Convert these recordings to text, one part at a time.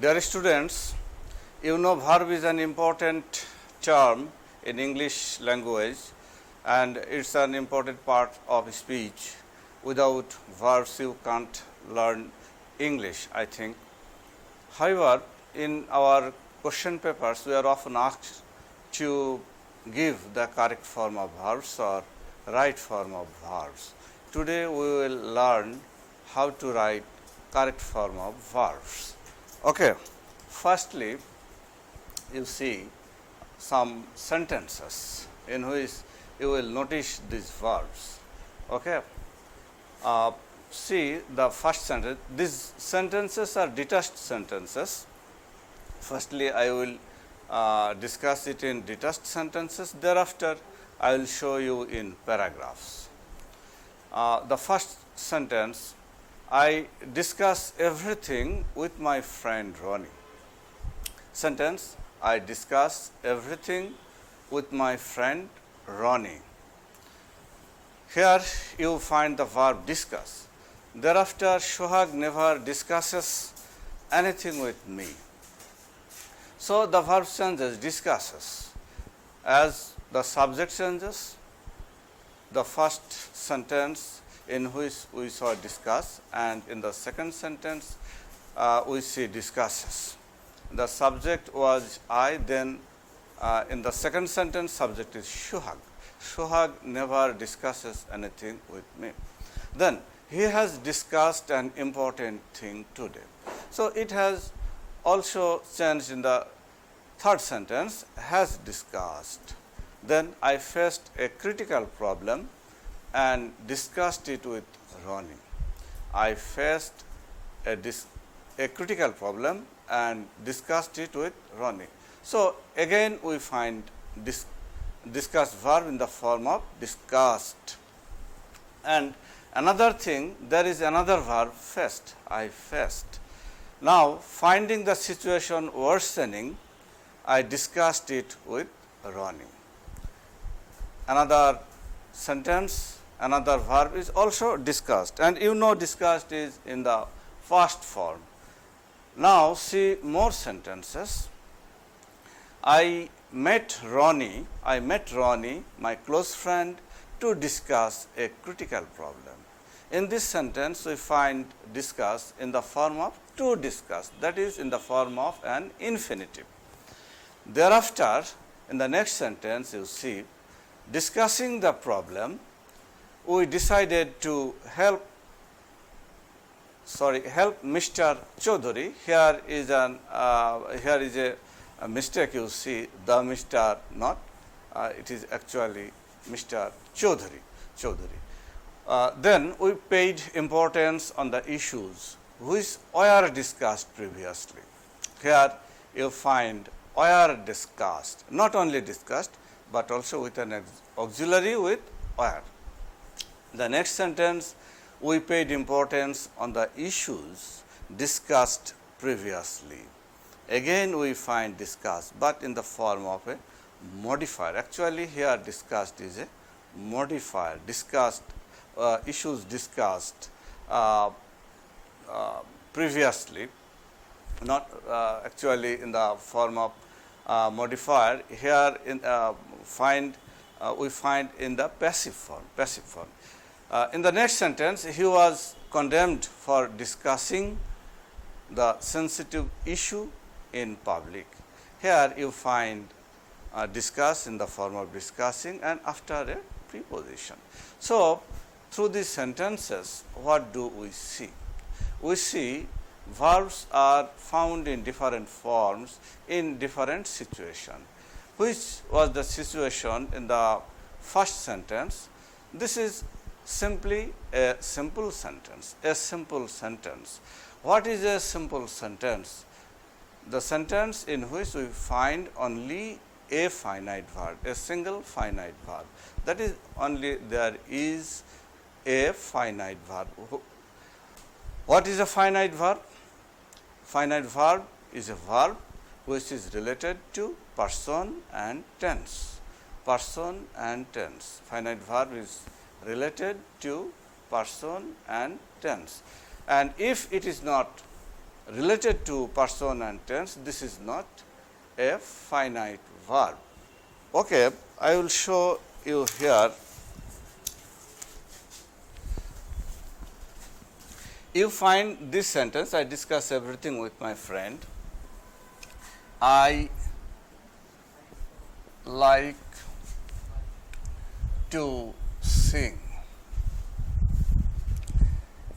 Dear students, you know verb is an important term in English language and it's an important part of speech. Without verbs you can't learn English, I think. However, in our question papers we are often asked to give the correct form of verbs or right form of verbs. Today we will learn how to write correct form of verbs. Okay. Firstly, you see some sentences in which you will notice these verbs. Okay. See the first sentence. These sentences are detached sentences. Firstly, I will discuss it in detached sentences. Thereafter, I will show you in paragraphs. The first sentence, I discuss everything with my friend Ronnie. Sentence, I discuss everything with my friend Ronnie. Here you find the verb discuss. Thereafter, Sohag never discusses anything with me. So, the verb changes discusses. As the subject changes, the first sentence in which we saw discuss, and in the second sentence we see discusses. The subject was I, then in the second sentence subject is Sohag. Sohag never discusses anything with me. Then he has discussed an important thing today. So, it has also changed in the third sentence, has discussed. Then I faced a critical problem and discussed it with Ronnie. I faced a critical problem and discussed it with Ronnie. So, again we find discussed verb in the form of discussed. And another thing, there is another verb faced, I faced. Now, finding the situation worsening, I discussed it with Ronnie. Another sentence, another verb is also discussed, and you know discussed is in the past form. Now, see more sentences. I met Ronnie, my close friend, to discuss a critical problem. In this sentence, we find discuss in the form of to discuss, that is in the form of an infinitive. Thereafter, in the next sentence, you see discussing the problem, we decided to help Mr. Chaudhary. Here is a mistake, you see the Mr. not, it is actually Mr. Chaudhary. Then we paid importance on the issues which were discussed previously. Here you find were discussed, not only discussed, but also with an auxiliary with were. The next sentence, we paid importance on the issues discussed previously. Again we find discussed, but in the form of a modifier. Actually here discussed is a modifier. Discussed, issues discussed previously, not actually in the form of modifier. Here in we find in the passive form. In the next sentence, he was condemned for discussing the sensitive issue in public. Here you find discuss in the form of discussing and after a preposition. So, through these sentences, what do we see? We see verbs are found in different forms in different situations. Which was the situation in the first sentence? This is simply a simple sentence, What is a simple sentence? The sentence in which we find only a finite verb, a single finite verb. That is only there is a finite verb. What is a finite verb? Finite verb is a verb which is related to person and tense. Finite verb is related to person and tense. And if it is not related to person and tense, this is not a finite verb. Okay, I will show you here. You find this sentence, I discuss everything with my friend. I like to sing.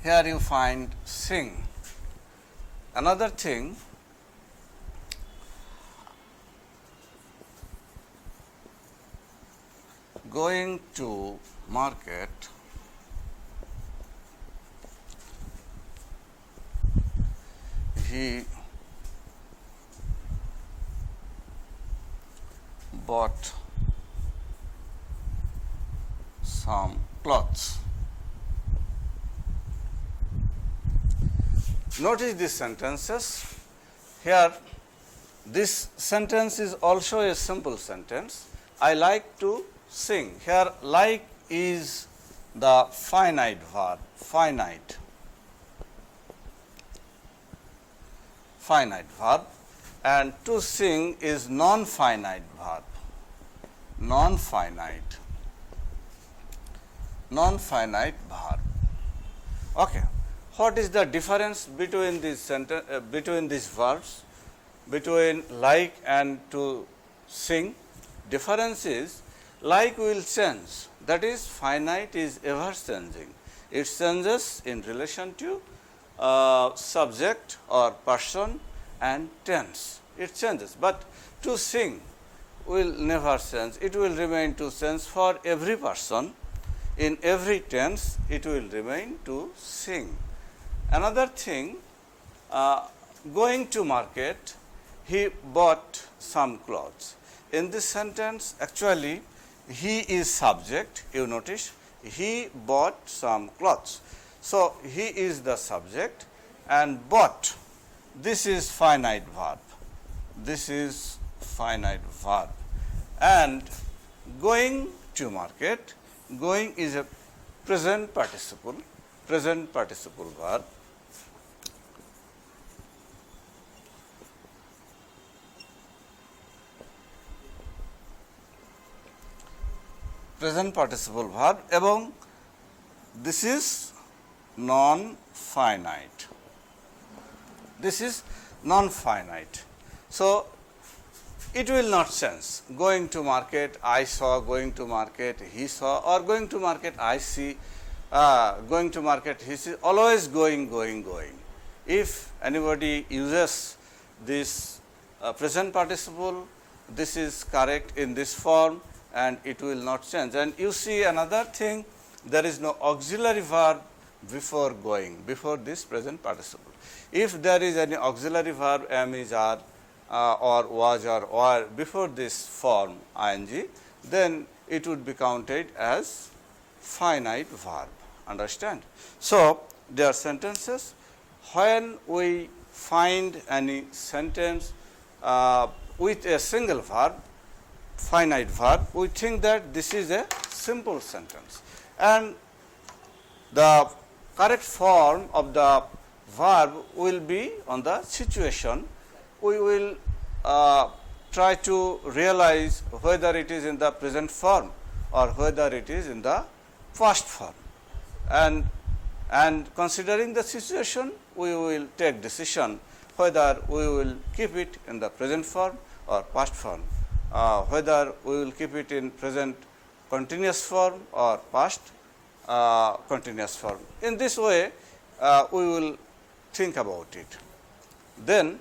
Here you find sing. Another thing, going to market, he bought some clothes. Notice these sentences. Here, this sentence is also a simple sentence. I like to sing. Here, like is the finite verb, finite verb, and to sing is non-finite verb, non-finite verb. Okay. What is the difference between these between these verbs, between like and to sing? Difference is like will change, that is finite is ever changing. It changes in relation to subject or person and tense. It changes, but to sing will never change. It will remain to change for every person. In every tense, it will remain to sing. Another thing, going to market, he bought some clothes. In this sentence, actually, he is subject. You notice, he bought some clothes. So, he is the subject and bought. This is finite verb. This is finite verb. And going to market, going is a present participle verb. Present participle verb, এবং this is non-finite. This is non-finite. So, it will not change. Going to market, I saw, going to market, he saw, or going to market, I see, going to market, he sees, always going. If anybody uses this present participle, this is correct in this form and it will not change. And you see another thing, there is no auxiliary verb before going, before this present participle. If there is any auxiliary verb, am, is, are, or was, or before this form ing, then it would be counted as finite verb. Understand? So, there are sentences. When we find any sentence with a single verb, finite verb, we think that this is a simple sentence, and the correct form of the verb will be on the situation. We will try to realize whether it is in the present form or whether it is in the past form, and considering the situation, we will take decision whether we will keep it in the present form or past form, whether we will keep it in present continuous form or past continuous form. In this way, we will think about it. Then,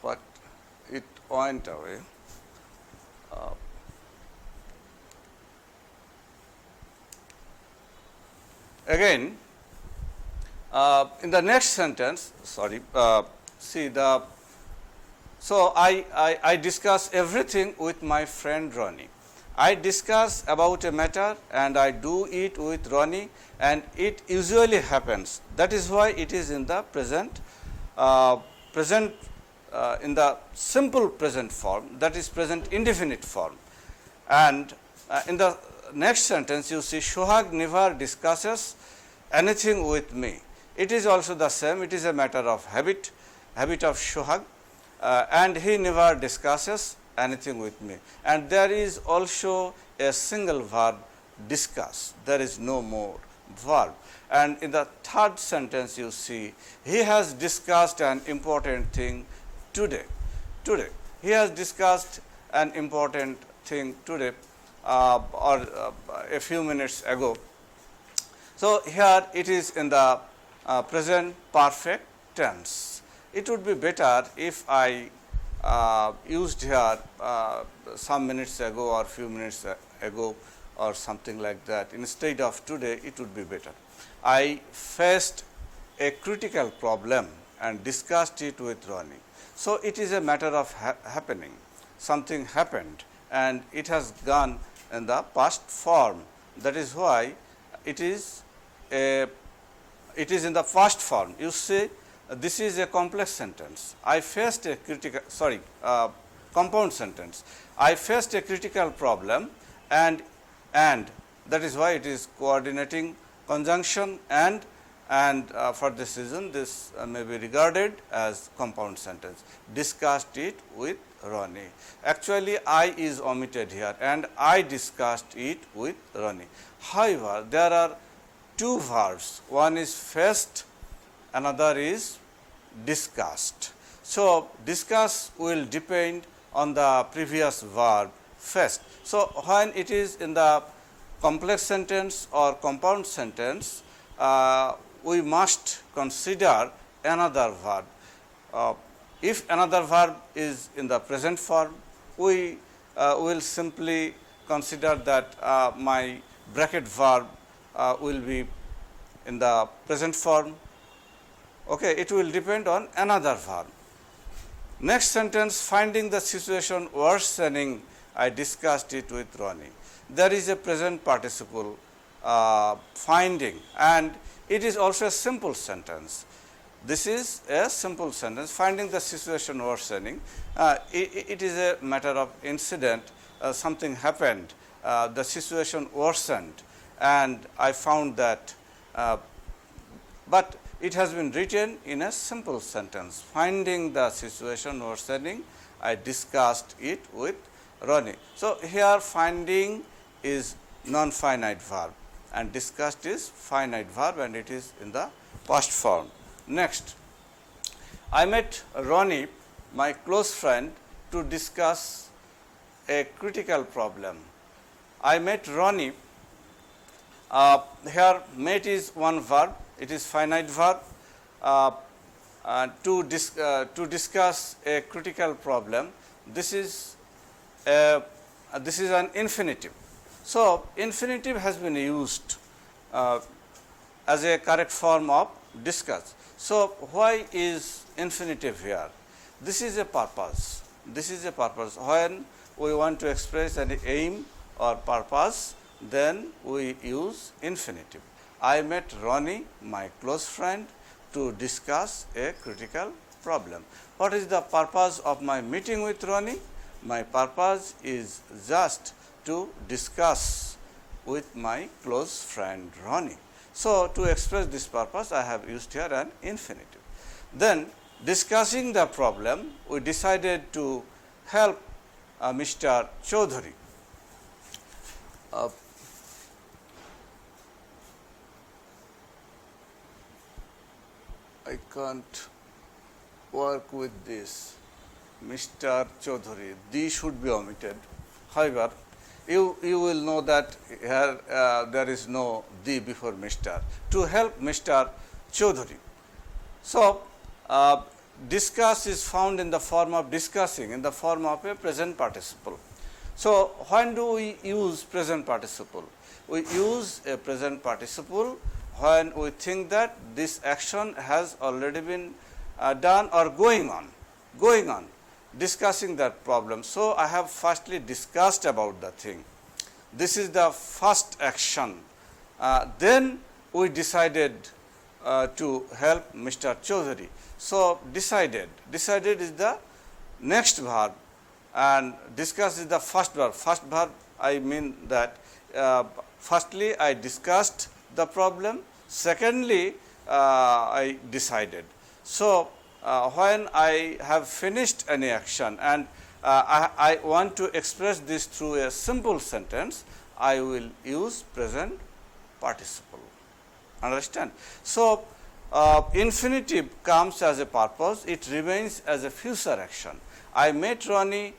what it went away. Again, in the next sentence, see the. So, I discuss everything with my friend Ronnie. I discuss about a matter and I do it with Ronnie, and it usually happens. That is why it is in the present, in the simple present form, that is present indefinite form. And in the next sentence, you see Sohag never discusses anything with me. it is also the same, it is a matter of habit of Sohag, and he never discusses anything with me, and there is also a single verb discuss, there is no more verb. And in the third sentence you see he has discussed an important thing today. He has discussed an important thing today or a few minutes ago. So, here it is in the present perfect tense. It would be better if I used here some minutes ago or few minutes ago or something like that. Instead of today, it would be better. I faced a critical problem and discussed it with Ronnie. So, it is a matter of happening, something happened and it has gone in the past form. That is why it is in the past form. You see, this is a complex sentence. I faced a compound sentence. I faced a critical problem and that is why it is coordinating conjunction and for this reason this may be regarded as compound sentence. Discussed it with Ronnie. Actually, I is omitted here and I discussed it with Ronnie. However, there are two verbs, one is faced, another is discussed. So, discuss will depend on the previous verb faced. So, when it is in the complex sentence or compound sentence, we must consider another verb. If another verb is in the present form, we will simply consider that my bracket verb will be in the present form. Okay, it will depend on another verb. Next sentence, finding the situation worsening, I discussed it with Ronnie. There is a present participle finding and it is also a simple sentence. This is a simple sentence, finding the situation worsening. It is a matter of incident, something happened, the situation worsened and I found that, but it has been written in a simple sentence, finding the situation worsening, I discussed it with Ronnie. So, here finding is non-finite verb and discussed is finite verb and it is in the past form. Next, I met Ronnie, my close friend, to discuss a critical problem. I met Ronnie, here met is one verb, it is finite verb, to discuss a critical problem. This is an infinitive. So, infinitive has been used as a correct form of discuss. So, why is infinitive here? This is a purpose. This is a purpose. When we want to express an aim or purpose, then we use infinitive. I met Ronnie, my close friend, to discuss a critical problem. What is the purpose of my meeting with Ronnie? My purpose is just to discuss with my close friend Ronnie. So, to express this purpose, I have used here an infinitive. Then, discussing the problem, we decided to help Mr. Chaudhary. I can't work with this, Mr. Chaudhary, these should be omitted. However, you will know that here there is no the before Mr. To help Mr. Chaudhary. So, discuss is found in the form of discussing, in the form of a present participle. So, when do we use present participle? We use a present participle when we think that this action has already been done or going on, discussing that problem. So, I have firstly discussed about the thing. This is the first action. Then we decided to help Mr. Chaudhary. So, decided is the next verb and discuss is the first verb. First verb, I mean that firstly I discussed the problem. Secondly, I decided. So, when I have finished any action and I want to express this through a simple sentence, I will use present participle. Understand? So, infinitive comes as a purpose, it remains as a future action. I met Ronnie,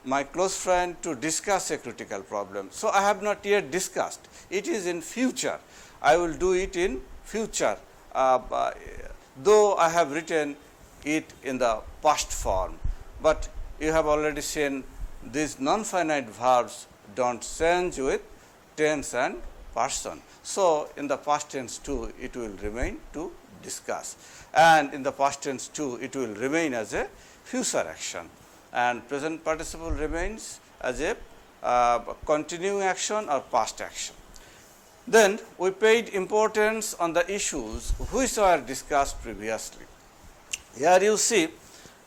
my close friend, to discuss a critical problem. So, I have not yet discussed, it is in future. I will do it in future, though I have written it in the past form, but you have already seen these non-finite verbs do not change with tense and person. So, in the past tense too it will remain to discuss, and in the past tense too it will remain as a future action, and present participle remains as a continuing action or past action. Then we paid importance on the issues which were discussed previously. Here you see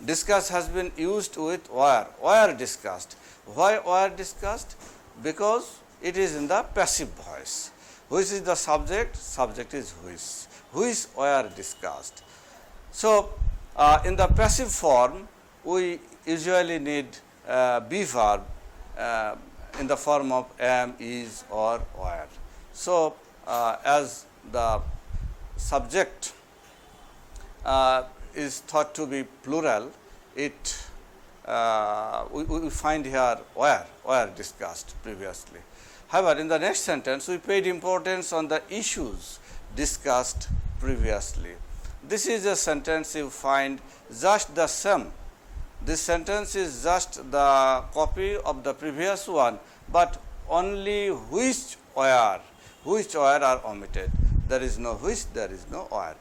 discuss has been used with were discussed. Why were discussed? Because it is in the passive voice. Which is the subject? Subject is which were discussed. So, in the passive form we usually need be verb in the form of am, is or were. So, as the subject is thought to be plural, it we find here were discussed previously. However, in the next sentence we paid importance on the issues discussed previously. This is a sentence you find just the same. This sentence is just the copy of the previous one, but only which were are omitted. There is no which, there is no were.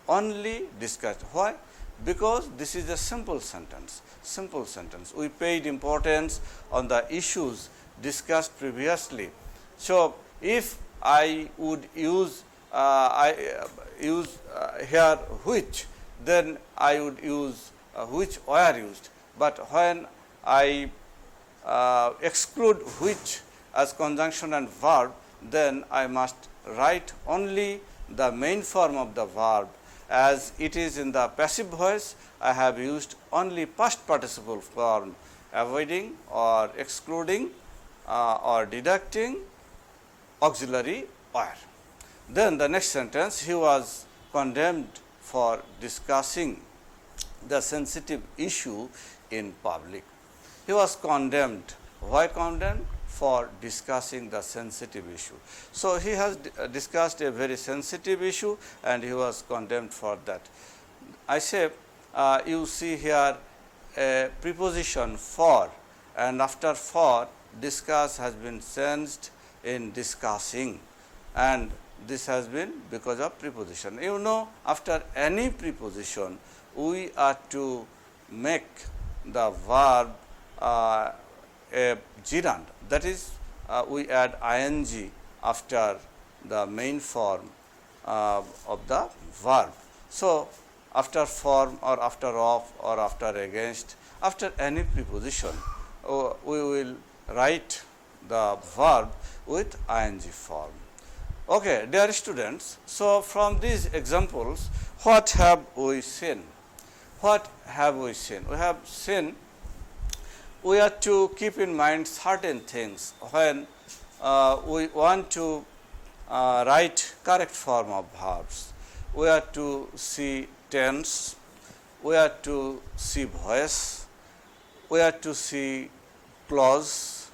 Only discussed. Why? Because this is a simple sentence. Simple sentence. We paid importance on the issues discussed previously. So, if I would use here which, then I would use which were used. But when I exclude which as conjunction and verb, then I must write only the main form of the verb. As it is in the passive voice, I have used only past participle form, avoiding or excluding or deducting auxiliary were. Then the next sentence, he was condemned for discussing the sensitive issue in public. He was condemned. Why condemned? For discussing the sensitive issue. So, he has discussed a very sensitive issue and he was condemned for that. I say you see here a preposition for, and after for discuss has been changed in discussing, and this has been because of preposition. You know, after any preposition we are to make the verb a gerund, that is we add ing after the main form of the verb. So, after form or after of or after against, after any preposition we will write the verb with ing form. Okay, dear students, so from these examples what have we seen? What have we seen? We have seen we are to keep in mind certain things when we want to write correct form of verbs. We are to see tense, we are to see voice, we are to see clause,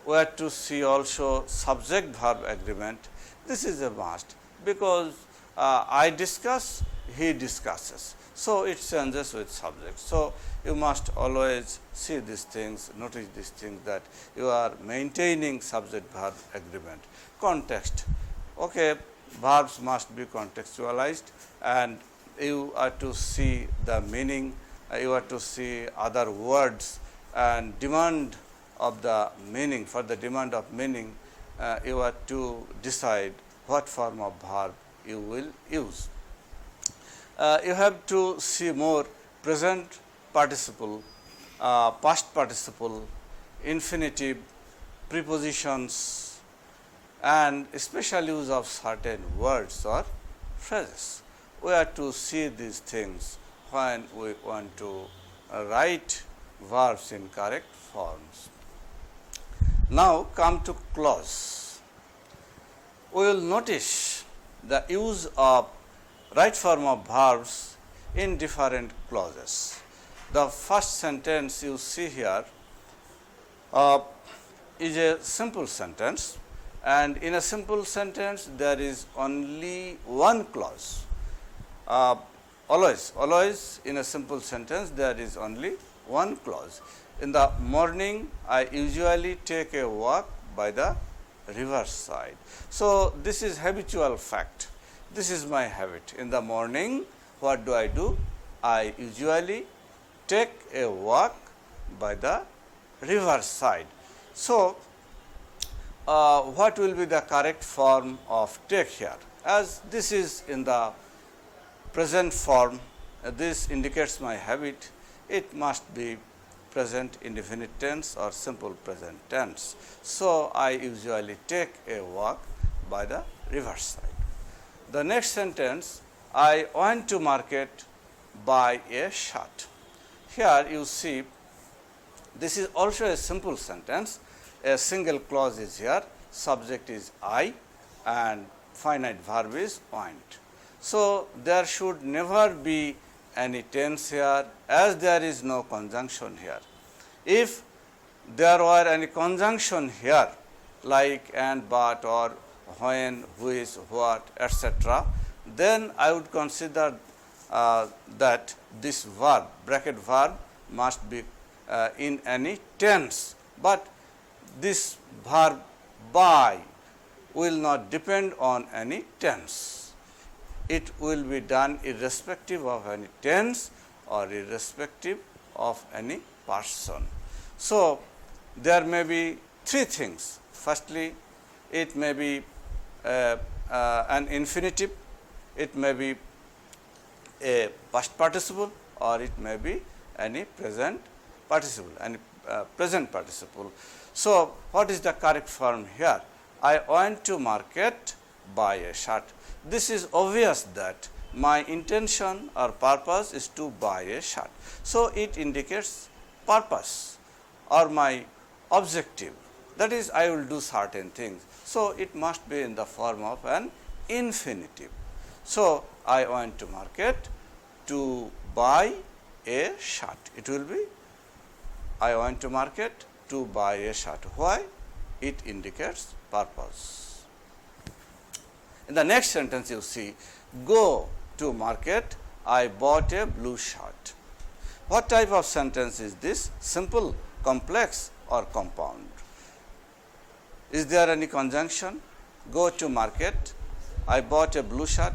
we are to see also subject verb agreement. This is a must, because I discuss, he discusses. So, it changes with subject. So, you must always see these things, notice these things, that you are maintaining subject verb agreement. Context. Okay, verbs must be contextualized and you are to see the meaning, you are to see other words and demand of the meaning. For the demand of meaning, you are to decide what form of verb you will use. You have to see more present participle, past participle, infinitive, prepositions and special use of certain words or phrases. we have to see these things when we want to write verbs in correct forms. Now come to clause. We will notice the use of right form of verbs in different clauses. The first sentence you see here is a simple sentence, and in a simple sentence there is only one clause. Always in a simple sentence there is only one clause. In the morning I usually take a walk by the river side. So, this is habitual fact. This is my habit. In the morning, what do? I usually take a walk by the river side. So, what will be the correct form of take here? As this is in the present form, this indicates my habit, it must be present indefinite tense or simple present tense. So, I usually take a walk by the river side. The next sentence, I went to market by a shirt. Here you see, this is also a simple sentence. A single clause is here, subject is I and finite verb is went. So, there should never be any tense here, as there is no conjunction here. If there were any conjunction here like and, but, or when, which, what, etc., then I would consider that this verb, bracket verb, must be in any tense, but this verb by will not depend on any tense. It will be done irrespective of any tense or irrespective of any person. So, there may be three things. Firstly, it may be an infinitive, it may be a past participle, or it may be any present participle, So, what is the correct form here? I went to market by a shirt. This is obvious that my intention or purpose is to buy a shirt. So, it indicates purpose or my objective, that is I will do certain things. So, it must be in the form of an infinitive. So, I went to market to buy a shirt. It will be I went to market to buy a shirt. Why? It indicates purpose. In the next sentence you see, go to market, I bought a blue shirt. What type of sentence is this? Simple, complex, or compound? Is there any conjunction? Go to market, I bought a blue shirt.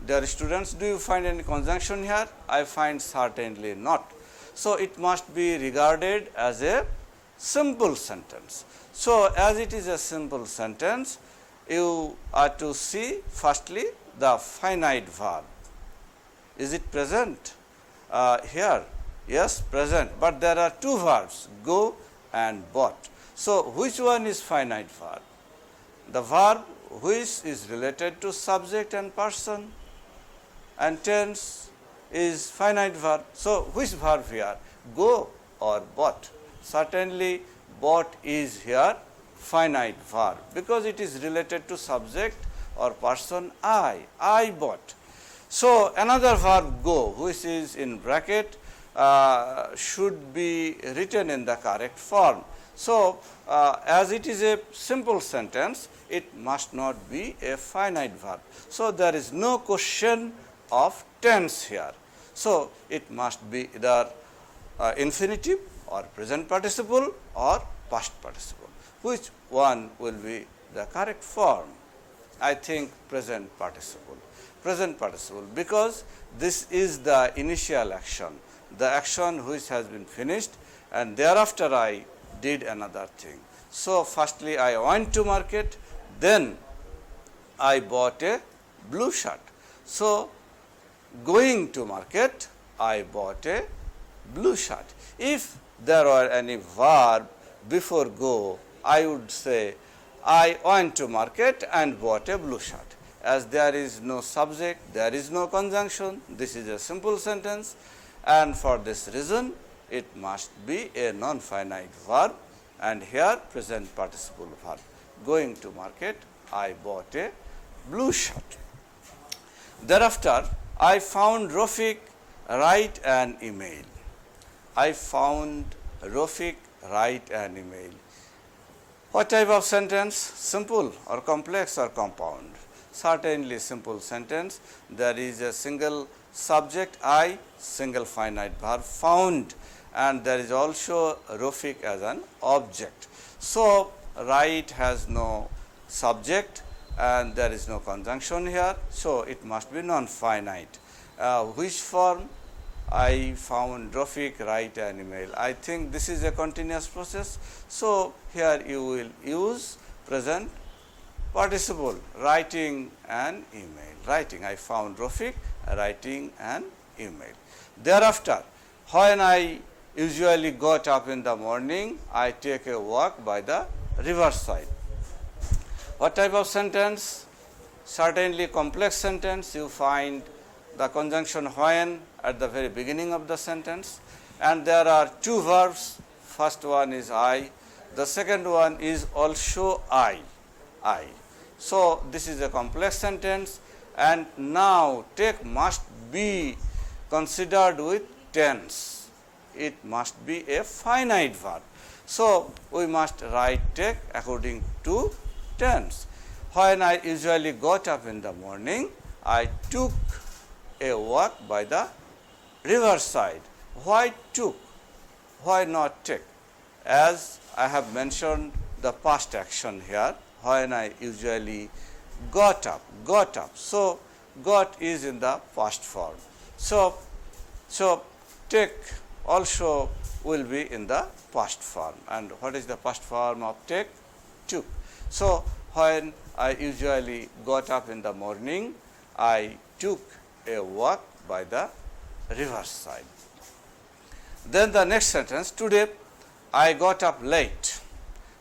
Dear students, do you find any conjunction here? I find certainly not. So, it must be regarded as a simple sentence. So, as it is a simple sentence, you are to see firstly the finite verb. Is it present here? Yes, present, but there are two verbs, go and bought. So, which one is finite verb? The verb which is related to subject and person, and tense is finite verb. So, which verb here? Go or bought? Certainly, bought is here finite verb, because it is related to subject or person I bought. So, another verb go, which is in bracket, should be written in the correct form. So, as it is a simple sentence, it must not be a finite verb. So, there is no question of tense here. So, it must be either infinitive or present participle or past participle. Which one will be the correct form? I think present participle. Present participle, because this is the initial action, the action which has been finished, and thereafter I did another thing. So, firstly I went to market, then I bought a blue shirt. So, going to market, I bought a blue shirt. If there were any verb before go, I would say I went to market and bought a blue shirt. as there is no subject, there is no conjunction, this is a simple sentence, and for this reason it must be a non-finite verb, and here present participle verb. Going to market, I bought a blue shirt. Thereafter, I found Rafiq, write an email. I found Rafiq, write an email. What type of sentence? Simple or complex or compound? Certainly simple sentence. There is a single subject I, single finite verb found, and there is also Rafiq as an object. So, write has no subject and there is no conjunction here. So, it must be non-finite. Which form? I found Rafiq, write an email. I think this is a continuous process. So, here you will use present participle, writing an email. Writing, I found Rafiq, writing an email. Thereafter, when I usually got up in the morning, I take a walk by the riverside. What type of sentence? Certainly complex sentence. You find the conjunction when at the very beginning of the sentence, and there are two verbs. First one is I, the second one is also I. So, this is a complex sentence, and now take must be considered with tense. It must be a finite verb. So, we must write take according to tense. When I usually got up in the morning, I took a walk by the riverside. Why took? Why not take? As I have mentioned the past action here, when I usually got up. So, got is in the past form. So take also will be in the past form. And what is the past form of take? Took. So, when I usually got up in the morning, I took a walk by the riverside. Then the next sentence, today I got up late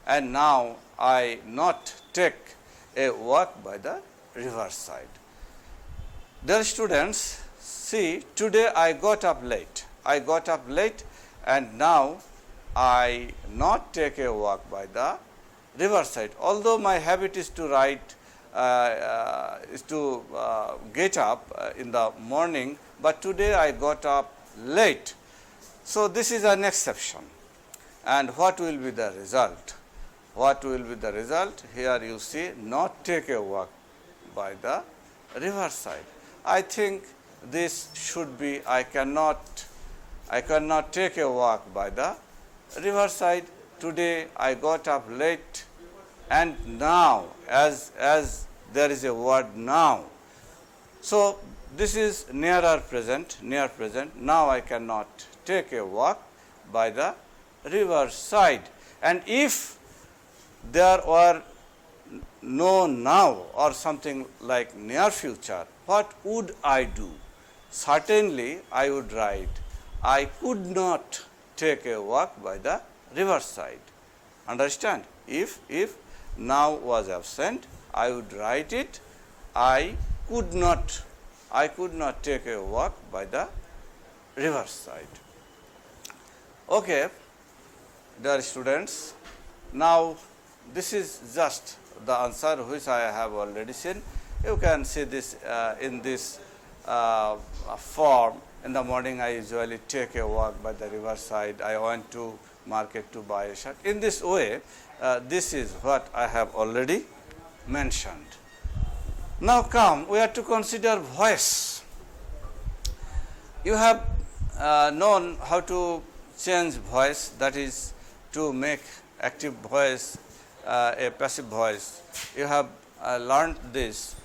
and now I not take a walk by the riverside. Dear students, see, today I got up late. I got up late and now I not take a walk by the riverside. Although my habit is to get up in the morning, but today I got up late. So, this is an exception. And what will be the result? What will be the result? Here you see not take a walk by the riverside. I think this should be I cannot take a walk by the riverside. Today I got up late and now as there is a word now. So, this is near present. Now I cannot take a walk by the riverside. And if there were no now or something like near future, what would I do? Certainly I would write I could not take a walk by the riverside. Understand? If now was absent, I would write it I could not take a walk by the riverside. Okay, dear students, now this is just the answer which I have already seen. You can see this in this form. In the morning I usually take a walk by the riverside. I went to market to buy a shirt. In this way, this is what I have already mentioned. Now come, we have to consider voice. You have known how to change voice, that is to make active voice a passive voice. You have learned this.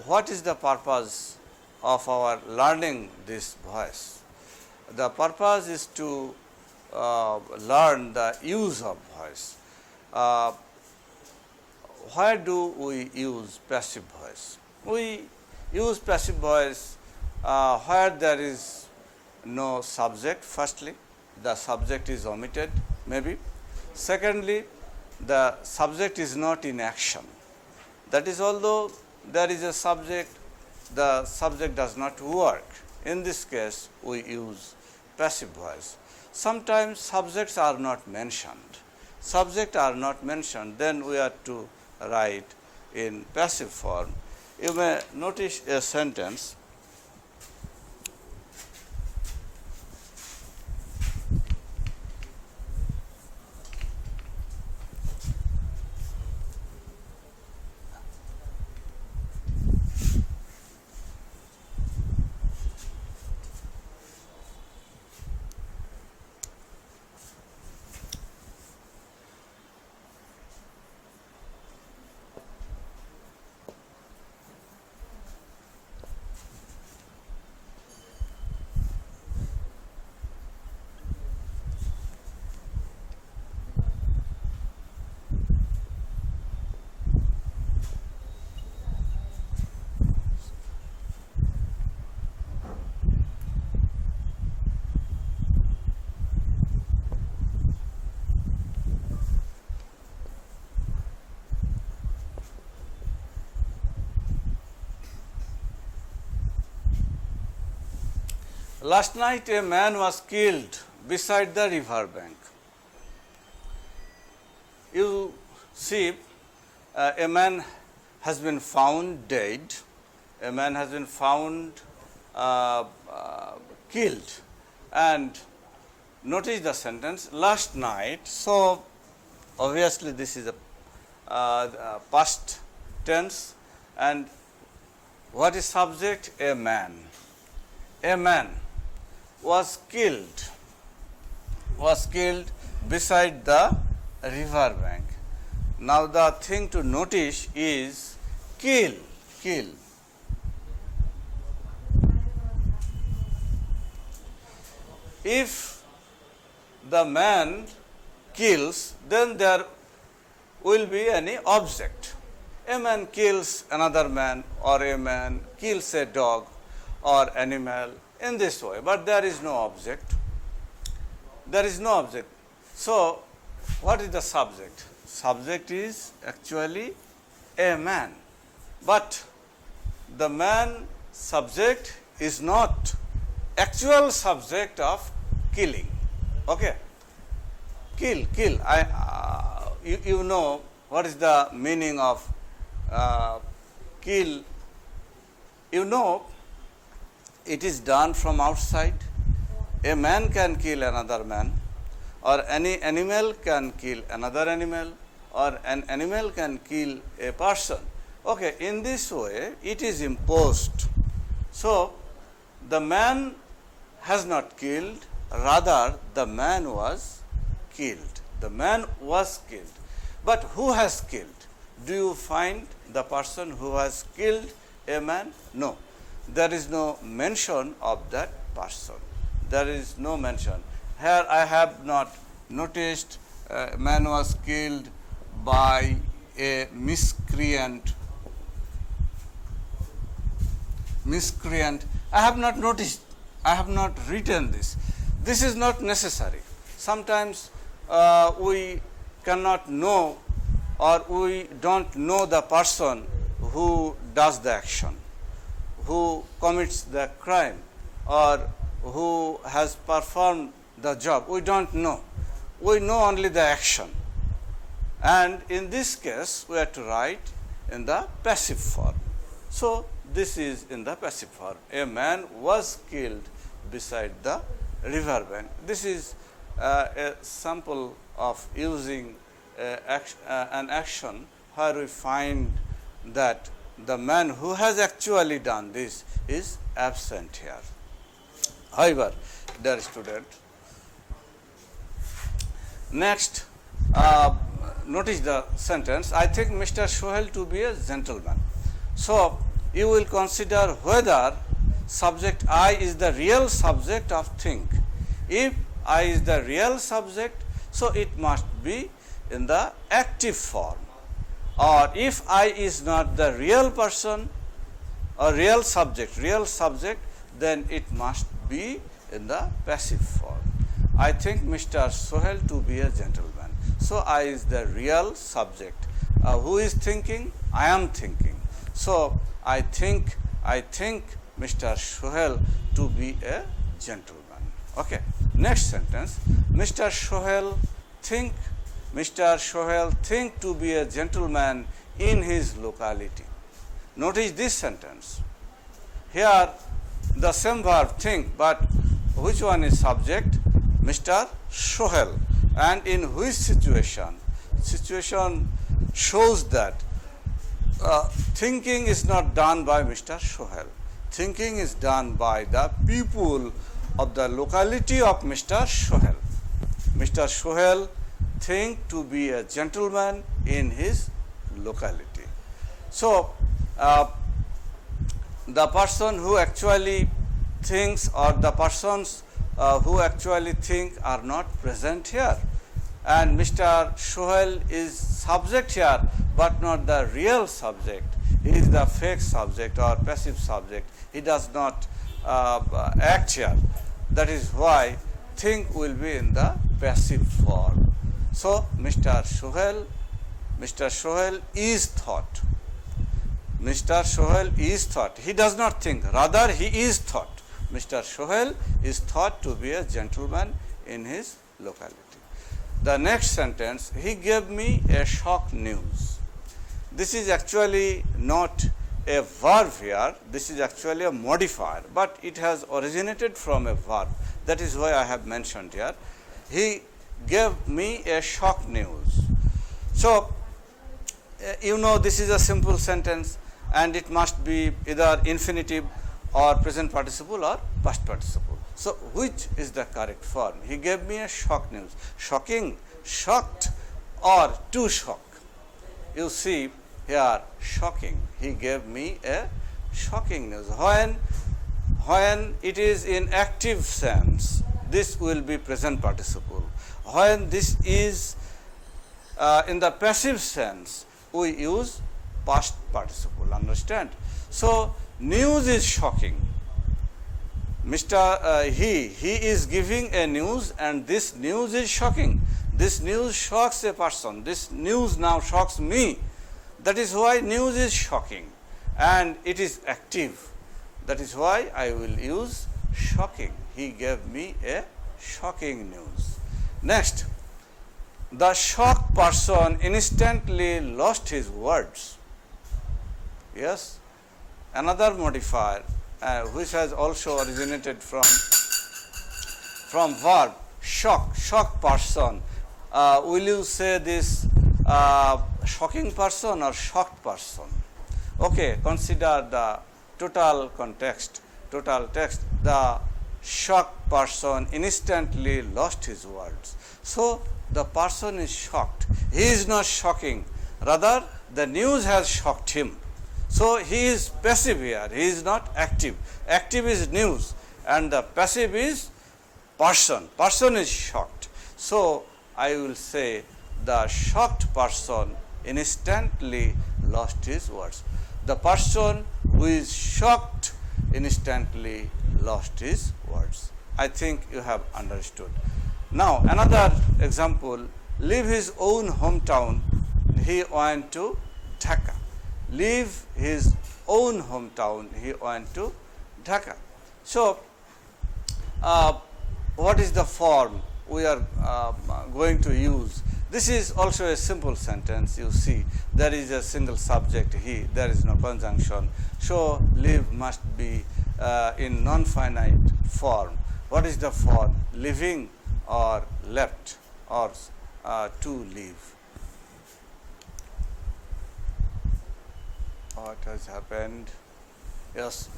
What is the purpose of our learning this voice? The purpose is to learn the use of voice. Where do we use passive voice? We use passive voice where there is no subject. Firstly, the subject is omitted maybe. Secondly, the subject is not in action. That is, although there is a subject, the subject does not work. In this case, we use passive voice. Sometimes subjects are not mentioned. Subjects are not mentioned, then we are to write in passive form. You may notice a sentence. Last night a man was killed beside the river bank. You see, a man has been found dead, a man has been found killed, and notice the sentence last night. So obviously this is a past tense, and what is subject? A man. A man was killed beside the river bank. Now the thing to notice is kill. If the man kills, then there will be any object. A man kills another man, or a man kills a dog or animal in this way, but there is no object. There is no object. So what is the subject? Subject is actually a man, but the man subject is not actual subject of killing. Okay, kill. You know what is the meaning of kill. You know, it is done from outside. A man can kill another man, or any animal can kill another animal, or an animal can kill a person. Okay, in this way it is imposed. So the man has not killed, rather the man was killed. The man was killed. But who has killed? Do you find the person who has killed a man? No. There is no mention of that person. There is no mention. Here I have not noticed a man was killed by a miscreant. I have not noticed. I have not written this. This is not necessary. Sometimes we cannot know, or we don't know the person who does the action, who commits the crime, or who has performed the job. We don't know. We know only the action. And in this case, we have to write in the passive form. So this is in the passive form. A man was killed beside the river bank. This is a sample of using an action where we find that the man who has actually done this is absent here. However, dear student, next, notice the sentence, I think Mr. Sohail to be a gentleman. So you will consider whether subject I is the real subject of think. If I is the real subject, so it must be in the active form. Or if I is not the real person or real subject, then it must be in the passive form. I think Mr. Sohail to be a gentleman. So I is the real subject. Who is thinking? I am thinking. So I think Mr. Sohail to be a gentleman. Okay. Next sentence. Mr. Sohail think to be a gentleman in his locality. Notice this sentence. Here the same verb think, but which one is subject? Mr. Sohail. And in which situation? Situation shows that thinking is not done by Mr. Sohail. Thinking is done by the people of the locality of Mr. Sohail. Mr. Sohail think to be a gentleman in his locality. So, the person who actually thinks or the persons who actually think are not present here, and Mr. Sohail is subject here, but not the real subject. He is the fake subject or passive subject. He does not act here. That is why think will be in the passive form. So Mr. Sohail is thought. Mr. Sohail is thought. He does not think, rather he is thought. Mr. Sohail is thought to be a gentleman in his locality. The next sentence, he gave me a shock news. This is actually not a verb here, this is actually a modifier, but it has originated from a verb. That is why I have mentioned here. He gave me a shock news. So, you know, this is a simple sentence and it must be either infinitive or present participle or past participle. So, which is the correct form? He gave me a shock news. Shocking, shocked, or to shock. You see here, shocking. He gave me a shocking news. When it is in active sense, this will be present participle. When this is in the passive sense, we use past participle. Understand? So, news is shocking. He is giving a news and this news is shocking. This news shocks a person. This news now shocks me. That is why news is shocking and it is active. That is why I will use shocking. He gave me a shocking news. Next, the shocked person instantly lost his words. Yes, another modifier which has also originated from verb shock person. Will you say this shocking person or shocked person? Okay, consider the total context, total text. The shocked person instantly lost his words. So, the person is shocked. He is not shocking, rather the news has shocked him. So, he is passive here, he is not active. Active is news and the passive is person. Person is shocked. So, I will say the shocked person instantly lost his words. The person who is shocked instantly lost his words. I think you have understood. Now, another example, leave his own hometown, he went to Dhaka. Leave his own hometown, he went to Dhaka. So, what is the form we are going to use? This is also a simple sentence. You see, there is a single subject, he, there is no conjunction. So, leave must be in non-finite form. What is the form? Leaving or left or to leave. What has happened? Yes,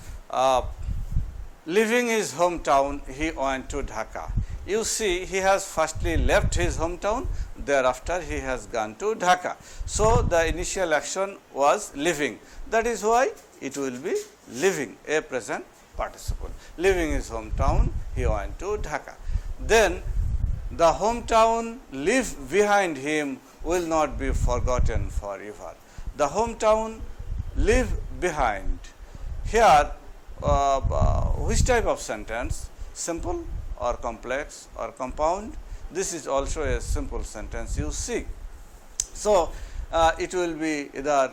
leaving his hometown, he went to Dhaka. You see, he has firstly left his hometown, thereafter he has gone to Dhaka. So, the initial action was leaving. That is why it will be leaving, a present participle. Leaving his hometown, he went to Dhaka. Then, the hometown leave behind him will not be forgotten forever. The hometown leave behind. Here, which type of sentence? Simple or complex or compound? This is also a simple sentence, you see. So, it will be either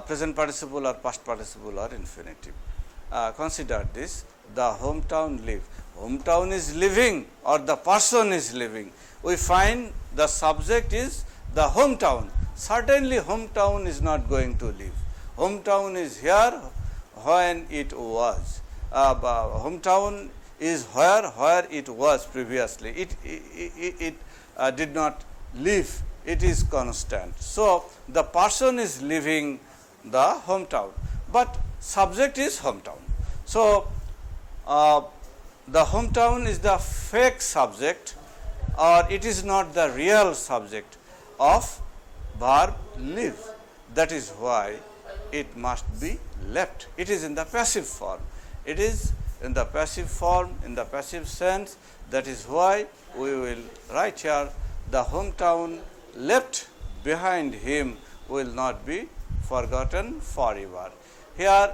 present participle or past participle or infinitive. Consider this, the hometown live. Hometown is living or the person is living. We find the subject is the hometown. Certainly hometown is not going to live. Hometown is here when it was. Hometown is where it was previously. It did not live, it is constant. So, the person is living the hometown, but subject is hometown. So, the hometown is the fake subject or it is not the real subject of verb live. That is why it must be left. It is in the passive form. It is in the passive form, in the passive sense. That is why we will write here, the hometown left behind him will not be forgotten forever. Here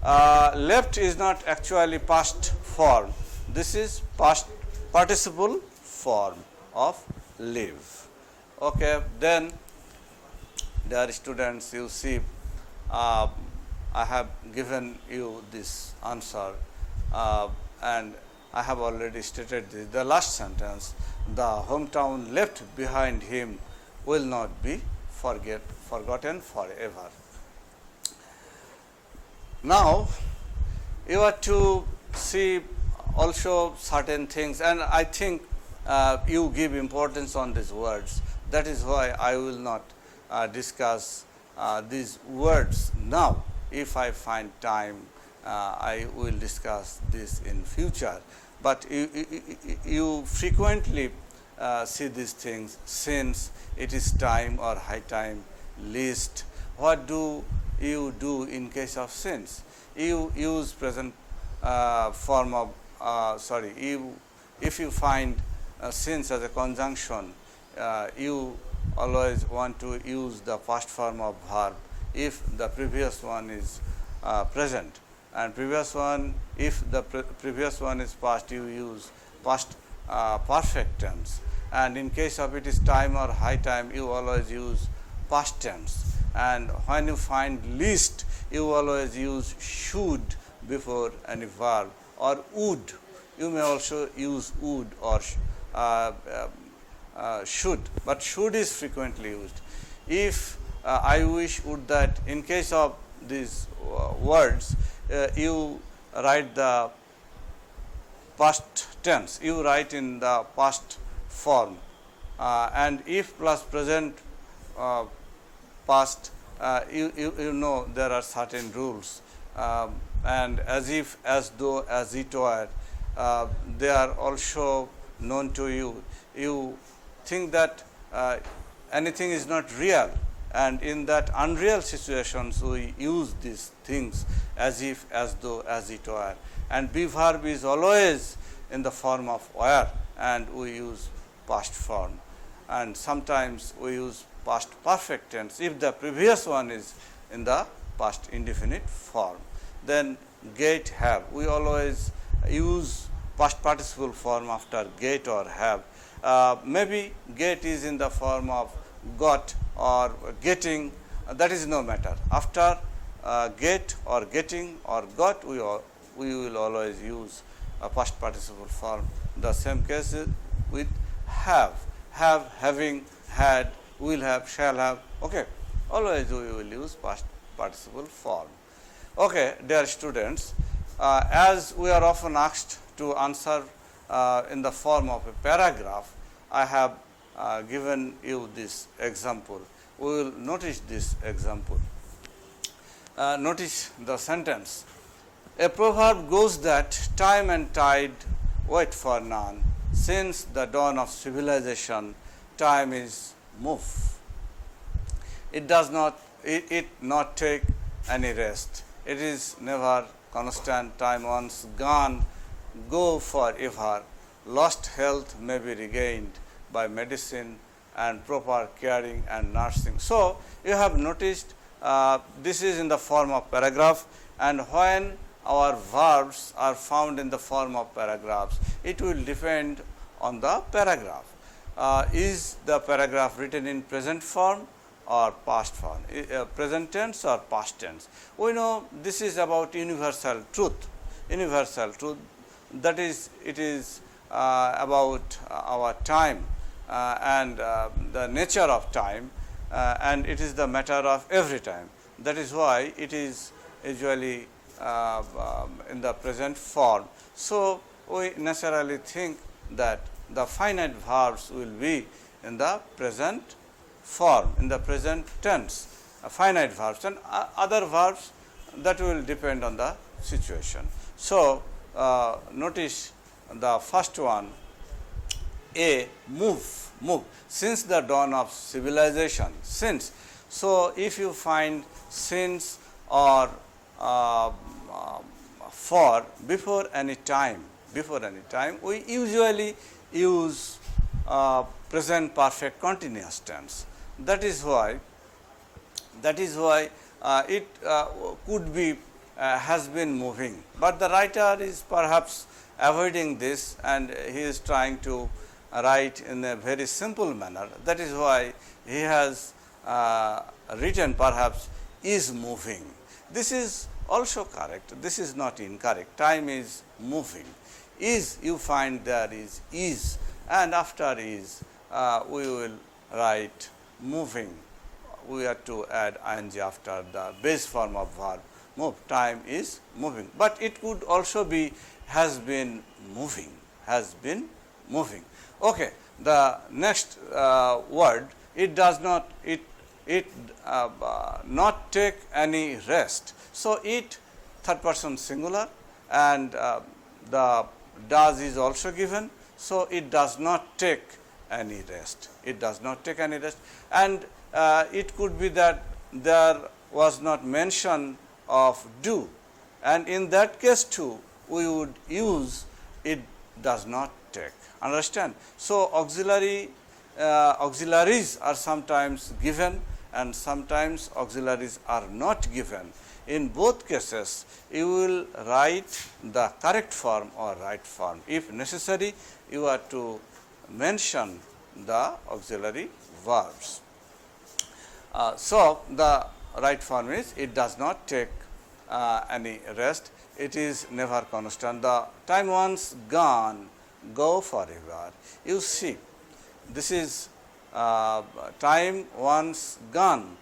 left is not actually past form. This is past participle form of live. Okay, then dear students, you see I have given you this answer and I have already stated this. The last sentence, the hometown left behind him will not be forgotten forever. Now, you are to see also certain things, and I think you give importance on these words. That is why I will not discuss these words now. If I find time, I will discuss this in future. But you frequently see these things, since it is time or high time, least. What do you do in case of since? You use present form of if you find since as a conjunction, you always want to use the past form of verb if the previous one is present, and previous one, if the previous one is past, you use past perfect tense, and in case of it is time or high time, you always use past tense, and when you find least, you always use should before any verb, or would. You may also use would or should, but should is frequently used. If I wish, would, that, in case of these words, you write the past tense, you write in the past form, and if plus present past, you know there are certain rules, and as if, as though, as it were, they are also known to you. You think that anything is not real, and in that unreal situations we use these things as if, as though, as it were, and be verb is always in the form of were, and we use past form, and sometimes we use past perfect tense if the previous one is in the past indefinite form. Then get, have, we always use past participle form after get or have. Maybe get is in the form of got or getting, that is no matter. After get or getting or got, we will always use a past participle form. The same case with have, having, had, will have, shall have. Okay, always we will use past participle form. Okay, dear students, as we are often asked to answer in the form of a paragraph, I have given you this example. We will notice this example. Notice the sentence. A proverb goes that time and tide wait for none. Since the dawn of civilization, time is move. It does not take any rest. It is never constant. Time once gone, go forever. Lost health may be regained by medicine and proper caring and nursing. So, you have noticed this is in the form of paragraph, and when our verbs are found in the form of paragraphs, it will depend on the paragraph. Is the paragraph written in present form or past form, present tense or past tense. We know this is about universal truth, that is, it is about our time and the nature of time, and it is the matter of every time. That is why it is usually in the present form. So, we naturally think that the finite verbs will be in the present form, in the present tense, finite verbs, and other verbs that will depend on the situation. So, notice the first one, A, move, since the dawn of civilization, since. So, if you find since or for before any time, we usually use present perfect continuous tense. That is why it could be has been moving, but the writer is perhaps avoiding this and he is trying to write in a very simple manner. That is why he has written perhaps is moving. This is also correct, this is not incorrect. Time is moving. Is, you find there is, and after is we will write moving. We have to add ing after the base form of verb move. Time is moving, but it could also be has been moving, Okay. The next word, it does not, not take any rest. So, it third person singular, and the does is also given. So, it does not take any rest, and it could be that there was not mention of do, and in that case too we would use it does not take. Understand? So, auxiliaries are sometimes given and sometimes auxiliaries are not given. In both cases, you will write the correct form or right form. If necessary, you are to mention the auxiliary verbs. So, the right form is it does not take any rest, it is never constant. The time once gone, go forever. You see, this is time once gone,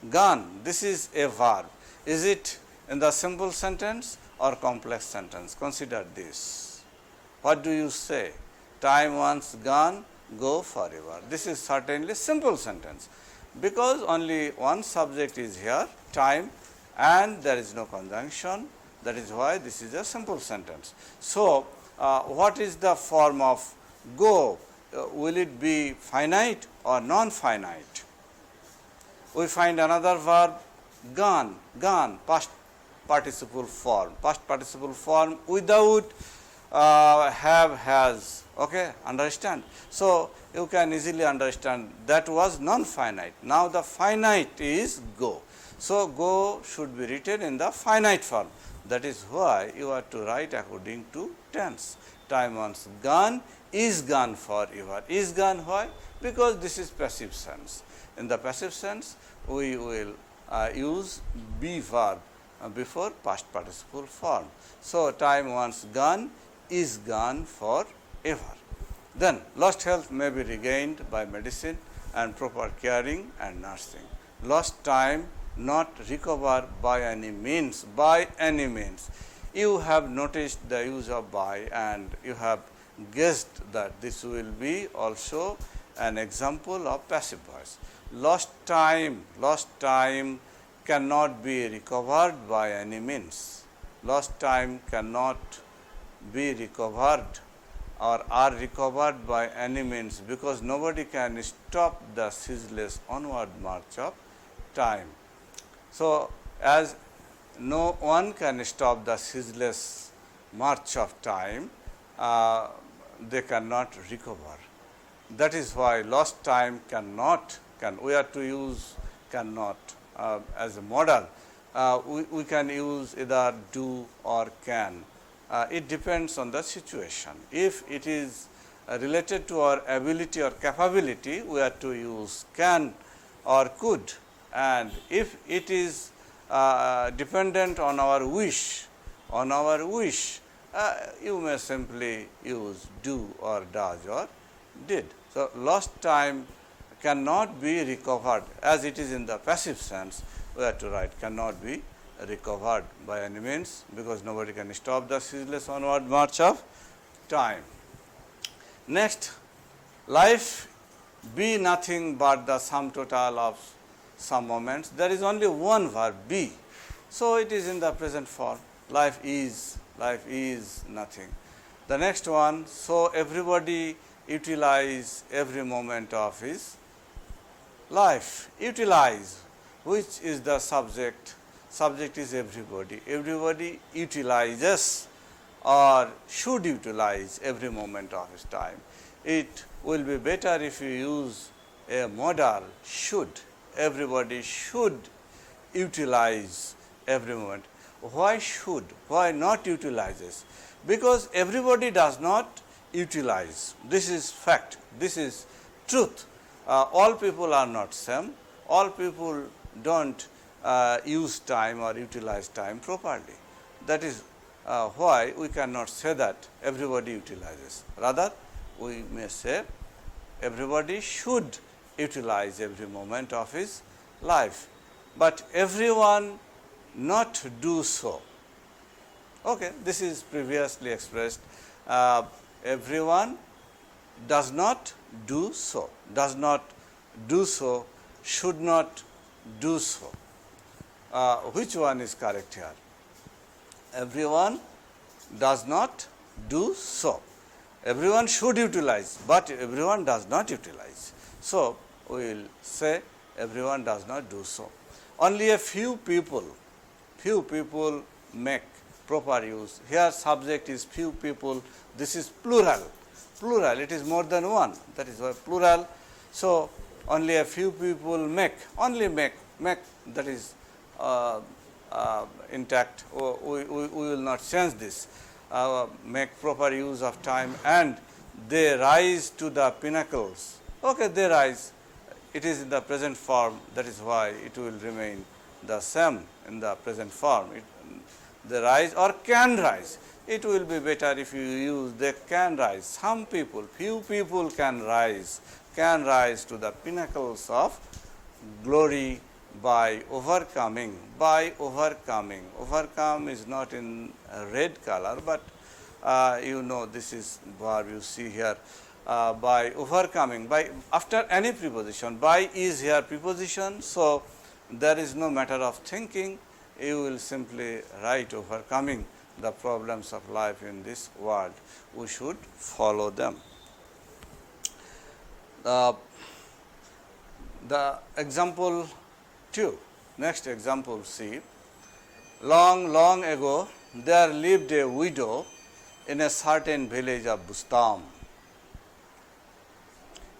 gone. This is a verb. Is it in the simple sentence or complex sentence? Consider this. What do you say? Time once gone, go forever. This is certainly simple sentence, because only one subject is here, time, and there is no conjunction. That is why this is a simple sentence. So, what is the form of go? Will it be finite or non-finite? We find another verb, gone, past participle form without have, has. Okay, understand? So, you can easily understand that was non-finite. Now, the finite is go. So, go should be written in the finite form. That is why you are to write according to tense. Time once gone, is gone forever. Is gone why? Because this is passive sense. In the passive sense, we will use be verb before past participle form. So, time once gone, is gone forever. Then, lost health may be regained by medicine and proper caring and nursing. Lost time not recovered by any means, You have noticed the use of by, and you have guessed that this will be also an example of passive voice. Lost time cannot be recovered by any means. Lost time cannot be recovered or are recovered by any means, because nobody can stop the ceaseless onward march of time. So, as no one can stop the ceaseless march of time, they cannot recover. That is why lost time we are to use cannot as a model. We can use either do or can. It depends on the situation. If it is related to our ability or capability, we are to use can or could, and if it is dependent on our wish, you may simply use do or does or did. So, lost time cannot be recovered, as it is in the passive sense. We have to write cannot be recovered by any means, because nobody can stop the ceaseless onward march of time. Next, life be nothing but the sum total of some moments. There is only one verb, be. So, it is in the present form. Life is nothing. The next one, so everybody utilize every moment of his life. Utilize, which is the subject? Subject is everybody. Everybody utilizes or should utilize every moment of his time. It will be better if you use a modal should. Everybody should utilize every moment. Why should? Why not utilizes? Because everybody does not utilize. This is fact. This is truth. All people are not same. All people don't use time or utilize time properly. That is why we cannot say that everybody utilizes. Rather, we may say everybody should utilize every moment of his life, but everyone not do so. Okay, this is previously expressed. Everyone does not do so, should not do so. Which one is correct here? Everyone does not do so. Everyone should utilize, but everyone does not utilize. So, we will say everyone does not do so. Only a few people make proper use. Here subject is few people, this is plural, it is more than one, that is why plural. So, only a few people make, that is intact. We will not change this. Make proper use of time, and they rise to the pinnacles. Okay, they rise. It is in the present form, that is why it will remain the same in the present form. They rise or can rise. It will be better if you use they can rise. Some people, few people can rise to the pinnacles of glory by overcoming. Overcome is not in red color, but this is verb you see here. By overcoming, by after any preposition, by is here preposition. So, there is no matter of thinking, you will simply write overcoming the problems of life in this world. We should follow them. The example 2, next example C. Long ago, there lived a widow in a certain village of Bustam.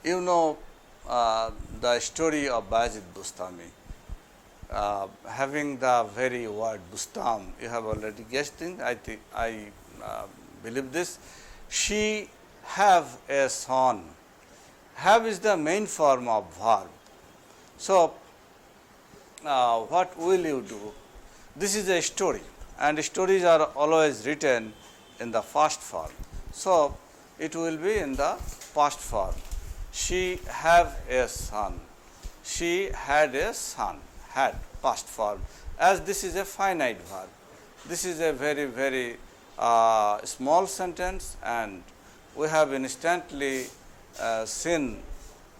You know the story of Bayezid Bustami. Having the very word Bustam, you have already guessed it. I believe this. She have a son. Have is the main form of verb. So, what will you do? This is a story, and stories are always written in the past form. So, it will be in the past form. She have a son. She had a son. Had, past form. As this is a finite verb, this is a very small sentence, and we have instantly seen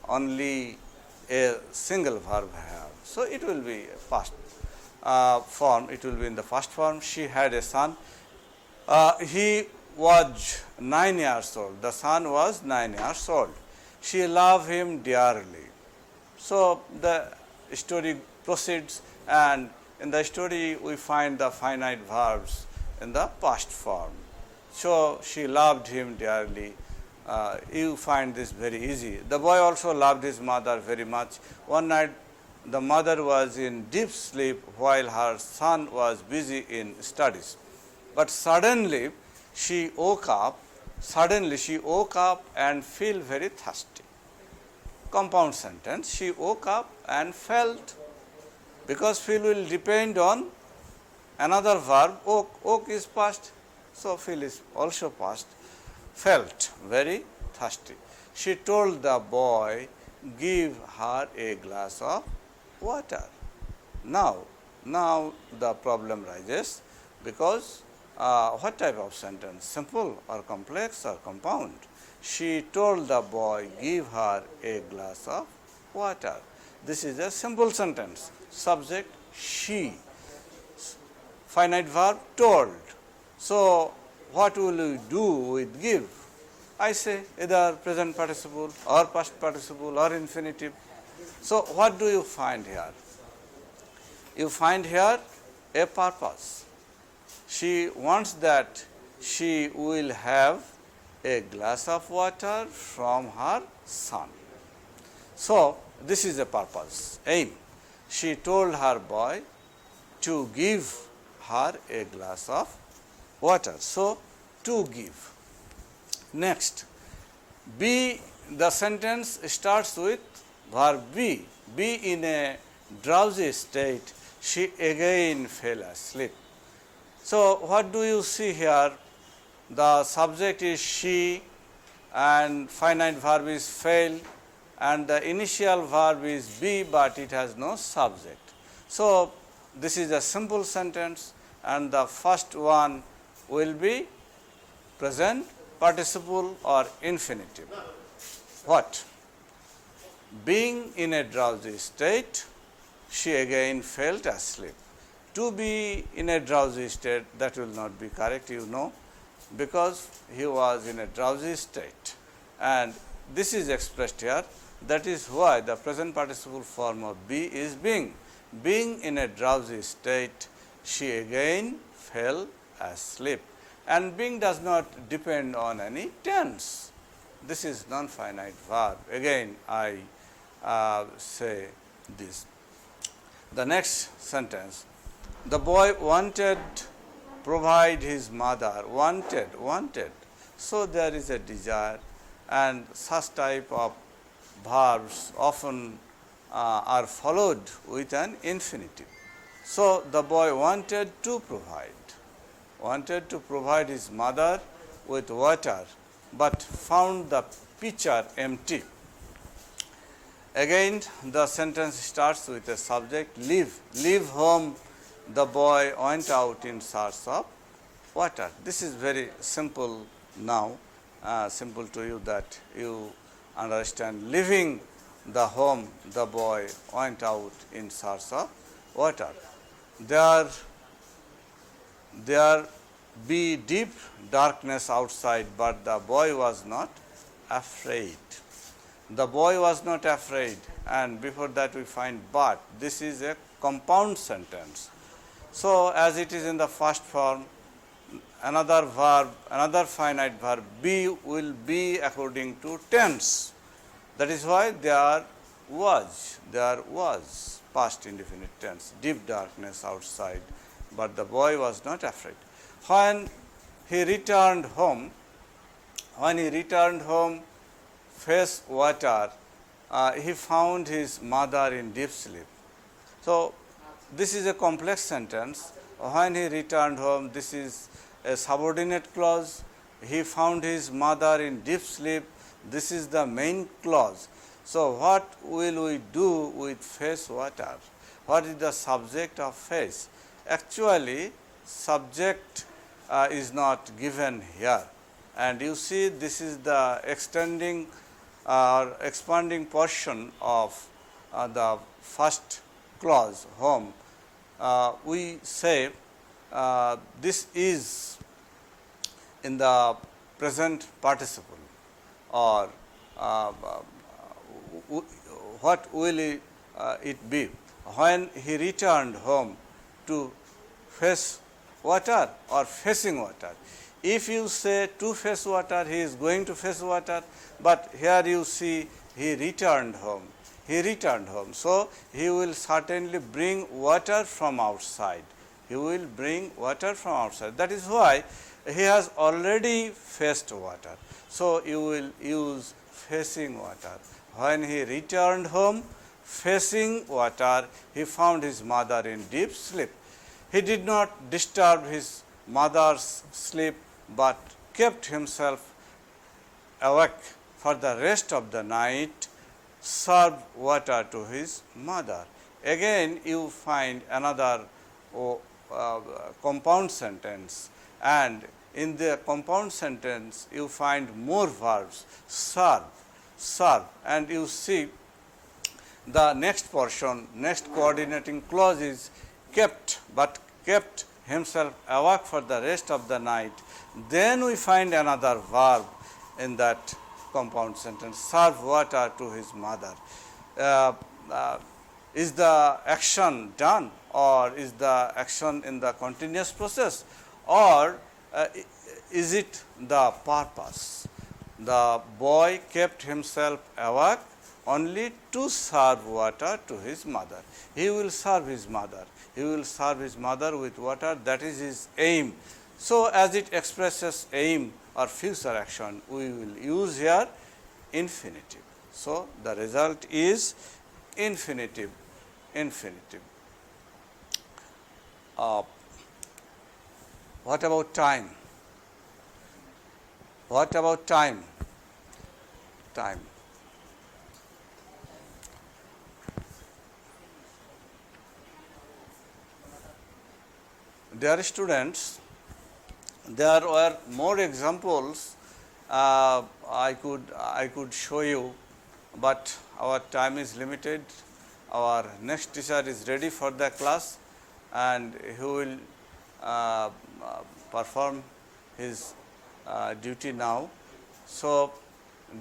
only a single verb here. So, it will be past form, it will be in the past form. She had a son. He was 9 years old. The son was 9 years old. She loved him dearly. So, the story proceeds, and in the story we find the finite verbs in the past form. So, she loved him dearly. You find this very easy. The boy also loved his mother very much. One night the mother was in deep sleep while her son was busy in studies. But suddenly she woke up suddenly she woke up and feel very thirsty. Compound sentence, she woke up and felt, because feel will depend on another verb, woke is past, so feel is also past, felt very thirsty. She told the boy, give her a glass of water. Now the problem rises, because what type of sentence, simple or complex or compound? She told the boy, give her a glass of water. This is a simple sentence. Subject she, finite verb told. So what will we do with give? I say either present participle or past participle or infinitive. So what do you find here? You find here a purpose. She wants that she will have a glass of water from her son. So this is a purpose, aim. She told her boy to give her a glass of water. So to give. Next, be, the sentence starts with verb be. Be in a drowsy state, she again fell asleep. So what do you see here? The subject is she and finite verb is fell, and the initial verb is be, but it has no subject. So this is a simple sentence, and the first one will be present participle or infinitive. What? Being in a drowsy state, she again felt asleep. To be in a drowsy state, that will not be correct, you know, because he was in a drowsy state, and this is expressed here. That is why the present participle form of be is being. Being in a drowsy state, she again fell asleep. And being does not depend on any tense. This is non-finite verb. Again, I say this. The next sentence, the boy wanted provide his mother, wanted. So there is a desire, and such type of verbs often are followed with an infinitive. So the boy wanted to provide his mother with water, but found the pitcher empty. Again, the sentence starts with a subject, leave home, the boy went out in search of water. This is very simple now, simple to you that you understand. Leaving the home, the boy went out in search of water. There be deep darkness outside, but the boy was not afraid. The boy was not afraid, and before that we find but. This is a compound sentence. So as it is in the first form, another verb, another finite verb, be will be according to tense. That is why there was past indefinite tense, deep darkness outside, but the boy was not afraid. When he returned home, face water, he found his mother in deep sleep. So this is a complex sentence. When he returned home, this is a subordinate clause. He found his mother in deep sleep. This is the main clause. So what will we do with face water? What is the subject of face? Actually, subject is not given here, and you see this is the extending or expanding portion of the first clause, home. We say this is in the present participle, or what will it be? When he returned home to face water or facing water. If you say to face water, he is going to face water, but here you see he returned home. So he will certainly bring water from outside. That is why he has already faced water. So, you will use facing water. When he returned home facing water, he found his mother in deep sleep. He did not disturb his mother's sleep, but kept himself awake for the rest of the night, served water to his mother. Again you find another compound sentence, and in the compound sentence you find more verbs, serve, serve, and you see the next portion, next coordinating clause is kept, but kept himself awake for the rest of the night. Then we find another verb in that compound sentence, serve water to his mother. Is the action done, or is the action in the continuous process, or is it the purpose? The boy kept himself awake only to serve water to his mother. He will serve his mother. He will serve his mother with water, that is his aim. So, as it expresses aim or future action, we will use here infinitive. So, the result is infinitive, infinitive. What about time? What about time? Time. Dear students, there were more examples I could show you, but our time is limited. Our next teacher is ready for the class, and he will perform his duty now. So,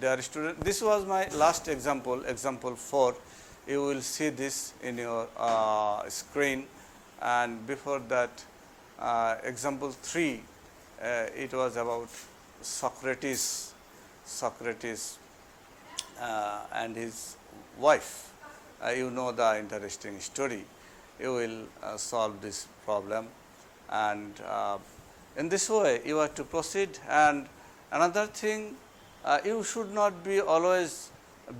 dear student, this was my last example, example 4. You will see this in your screen, and before that example 3, it was about Socrates and his wife. You know the interesting story. You will solve this problem, and in this way you are to proceed. And another thing, you should not be always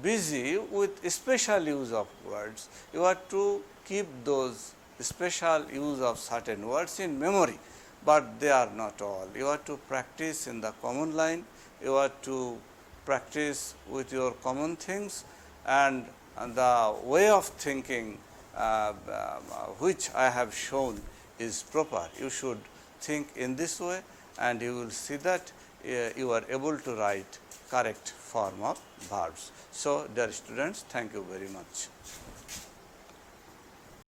busy with special use of words. You are to keep those special use of certain words in memory, but they are not all. You are to practice in the common line. You are to practice with your common things, and the way of thinking which I have shown is proper. You should think in this way, and you will see that you are able to write correct form of verbs. So, dear students, thank you very much.